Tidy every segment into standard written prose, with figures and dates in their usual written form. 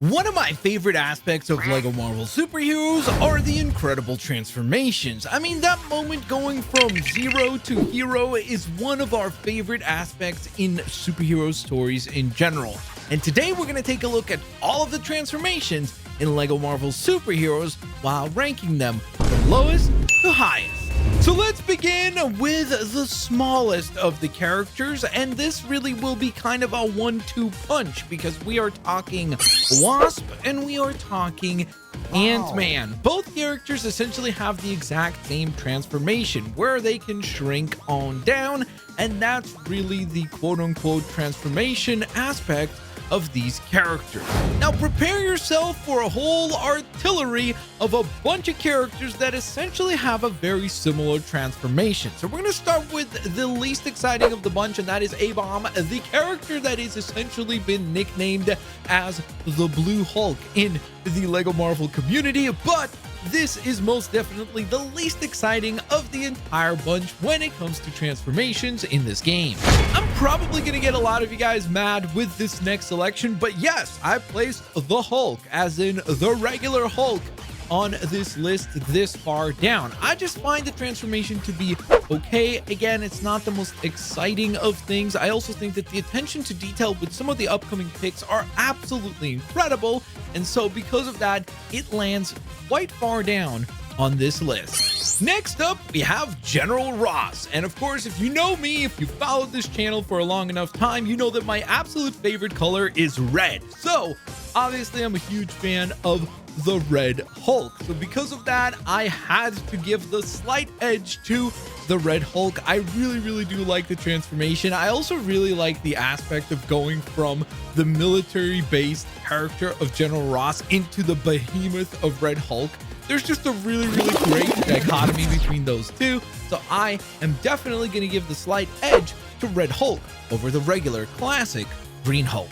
One of my favorite aspects of LEGO Marvel Superheroes are the incredible transformations. I mean, that moment going from zero to hero is one of our favorite aspects in superhero stories in general. And today we're going to take a look at all of the transformations in LEGO Marvel Superheroes while ranking them from lowest to highest. So let's begin with the smallest of the characters, and this really will be kind of a 1-2 punch because we are talking Wasp and we are talking AntMan. Both characters essentially have the exact same transformation where they can shrink on down, and that's really the quote-unquote transformation aspect of these characters. Now prepare yourself for a whole artillery of a bunch of characters that essentially have a very similar transformation. So we're going to start with the least exciting of the bunch, and that is A-Bomb, the character that is essentially been nicknamed as the Blue Hulk in the LEGO Marvel community, but this is most definitely the least exciting of the entire bunch when it comes to transformations in this game. I'm probably going to get a lot of you guys mad with this next selection, but yes, I placed the Hulk, as in the regular Hulk, on this list this far down. I just find the transformation to be okay. Again, it's not the most exciting of things. I also think that the attention to detail with some of the upcoming picks are absolutely incredible, and so because of that, it lands quite far down on this list. Next up, we have General Ross. And of course, if you know me, if you followed this channel for a long enough time, you know that my absolute favorite color is red. So obviously, I'm a huge fan of the Red Hulk. So because of that, I had to give the slight edge to the Red Hulk. I really do like the transformation. I also really like the aspect of going from the military-based character of General Ross into the behemoth of Red Hulk. There's just a really great dichotomy between those two. So I am definitely going to give the slight edge to Red Hulk over the regular classic Green Hulk.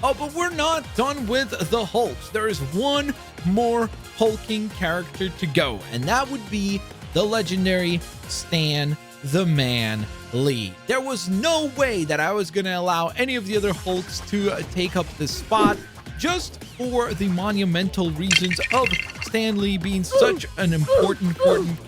Oh, but we're not done with the Hulks. There is one more hulking character to go, and that would be the legendary Stan the Man Lee. There was no way that I was going to allow any of the other Hulks to take up this spot, just for the monumental reasons of Stan Lee being such an important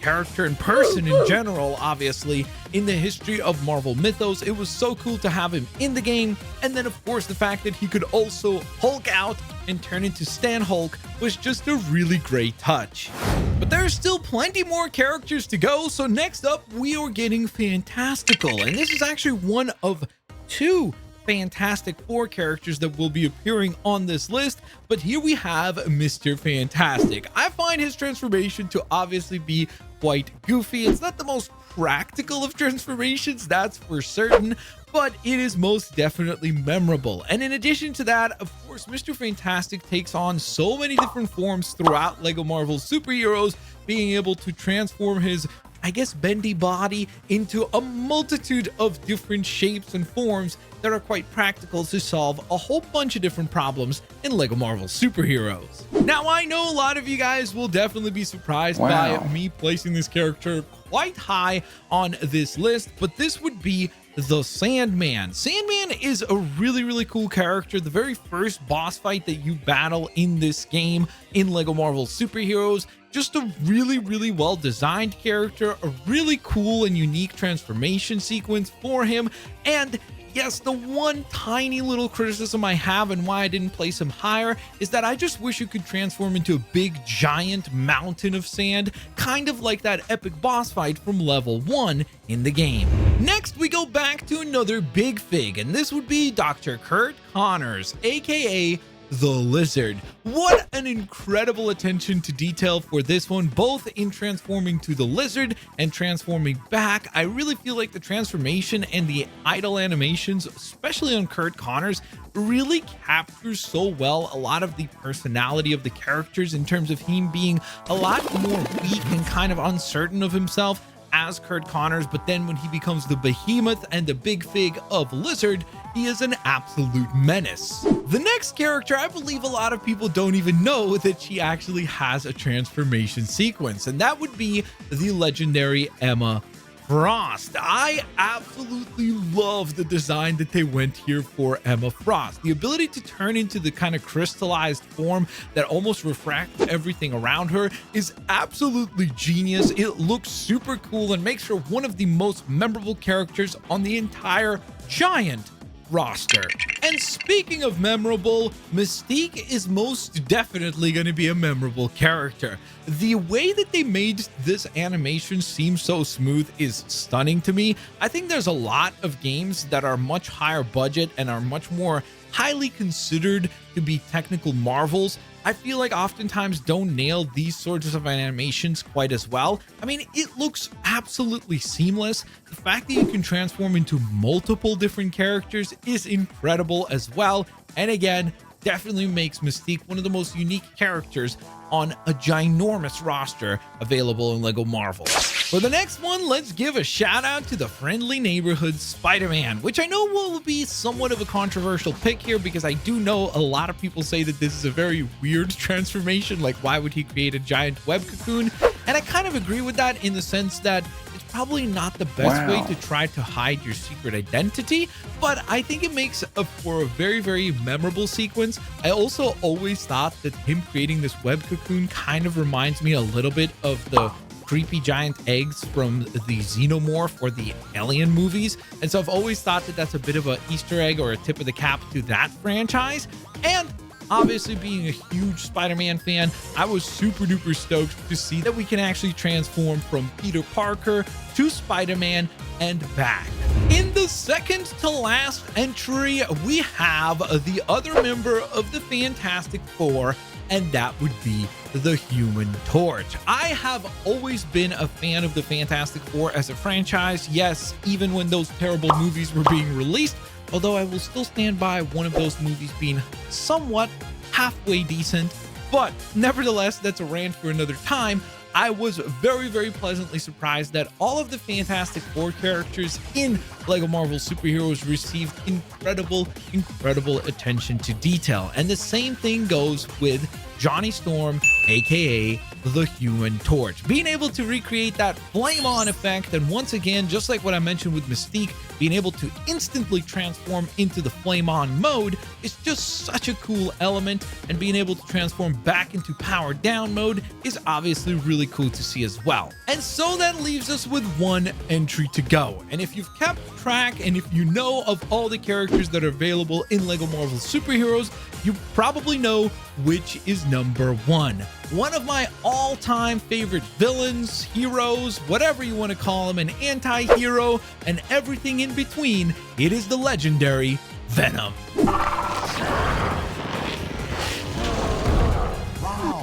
character and person in general, obviously, in the history of Marvel mythos. It was so cool to have him in the game, and then of course the fact that he could also Hulk out and turn into Stan Hulk was just a really great touch. But there's still plenty more characters to go, so next up we are getting Fantastical, and this is actually one of two Fantastic Four characters that will be appearing on this list, but here we have Mr. Fantastic. I find his transformation to obviously be quite goofy. It's not the most practical of transformations, that's for certain, but it is most definitely memorable. And in addition to that, of course, Mr. Fantastic takes on so many different forms throughout LEGO Marvel Superheroes, being able to transform his, I guess, bendy body into a multitude of different shapes and forms that are quite practical to solve a whole bunch of different problems in LEGO Marvel Superheroes. Now, I know a lot of you guys will definitely be surprised by me placing this character quite high on this list, but this would be the Sandman. Sandman is a really cool character. The very first boss fight that you battle in this game in LEGO Marvel Superheroes, just a really well designed character, a really cool and unique transformation sequence for him. And yes, the one tiny little criticism I have and why I didn't place him higher is that I just wish you could transform into a big giant mountain of sand, kind of like that epic boss fight from level 1 in the game. Next, we go back to another big fig, and this would be Dr. Curt Connors, aka the Lizard. What an incredible attention to detail for this one, both in transforming to the Lizard and transforming back. I really feel like the transformation and the idle animations, especially on Curt Connors, really captures so well a lot of the personality of the characters in terms of him being a lot more weak and kind of uncertain of himself as Curt Connors, but then when he becomes the behemoth and the big fig of Lizard, he is an absolute menace. The next character, I believe a lot of people don't even know that she actually has a transformation sequence, and that would be the legendary Emma Frost. I absolutely love the design that they went here for Emma Frost. The ability to turn into the kind of crystallized form that almost refracts everything around her is absolutely genius. It looks super cool and makes her one of the most memorable characters on the entire giant roster. And speaking of memorable, Mystique is most definitely going to be a memorable character. The way that they made this animation seem so smooth is stunning to me. I think there's a lot of games that are much higher budget and are much more highly considered to be technical marvels. I feel like oftentimes don't nail these sorts of animations quite as well. I mean, it looks absolutely seamless. The fact that you can transform into multiple different characters is incredible as well. And again, definitely makes Mystique one of the most unique characters on a ginormous roster available in LEGO Marvel. For the next one, let's give a shout out to the friendly neighborhood Spider-Man, which I know will be somewhat of a controversial pick here because I do know a lot of people say that this is a very weird transformation. Like, why would he create a giant web cocoon? And I kind of agree with that in the sense that it's probably not the best way to try to hide your secret identity, but I think it makes for a very, very memorable sequence. I also always thought that him creating this web cocoon kind of reminds me a little bit of the creepy giant eggs from the Xenomorph or the Alien movies. And so I've always thought that that's a bit of an Easter egg or a tip of the cap to that franchise. And obviously, being a huge Spider-Man fan, I was super duper stoked to see that we can actually transform from Peter Parker to Spider-Man and back. In the second to last entry, we have the other member of the Fantastic Four, and that would be the Human Torch. I have always been a fan of the Fantastic Four as a franchise. Yes, even when those terrible movies were being released, although I will still stand by one of those movies being somewhat halfway decent. But nevertheless, that's a rant for another time. I was very, very pleasantly surprised that all of the Fantastic Four characters in LEGO Marvel Superheroes received incredible attention to detail. And the same thing goes with Johnny Storm, aka the Human Torch. Being able to recreate that flame on effect, and once again, just like what I mentioned with Mystique, being able to instantly transform into the flame on mode is just such a cool element, and being able to transform back into power down mode is obviously really cool to see as well. And so that leaves us with one entry to go. And if you've kept track and if you know of all the characters that are available in LEGO Marvel Superheroes, you probably know which is number one. One of my all-time favorite villains, heroes, whatever you want to call them, an anti-hero, and everything in between. It is the legendary Venom.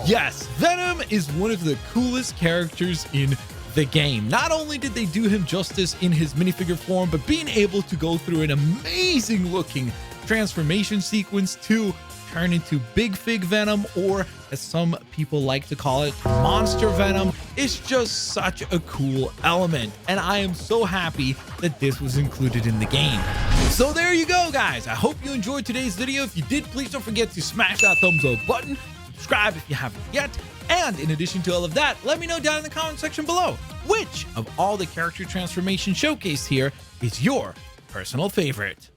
Yes, Venom is one of the coolest characters in the game. Not only did they do him justice in his minifigure form, but being able to go through an amazing looking transformation sequence to turn into Big Fig Venom, or as some people like to call it, Monster Venom, is just such a cool element. And I am so happy that this was included in the game. So there you go, guys. I hope you enjoyed today's video. If you did, please don't forget to smash that thumbs up button, subscribe if you haven't yet. And in addition to all of that, let me know down in the comment section below, which of all the character transformation showcased here is your personal favorite.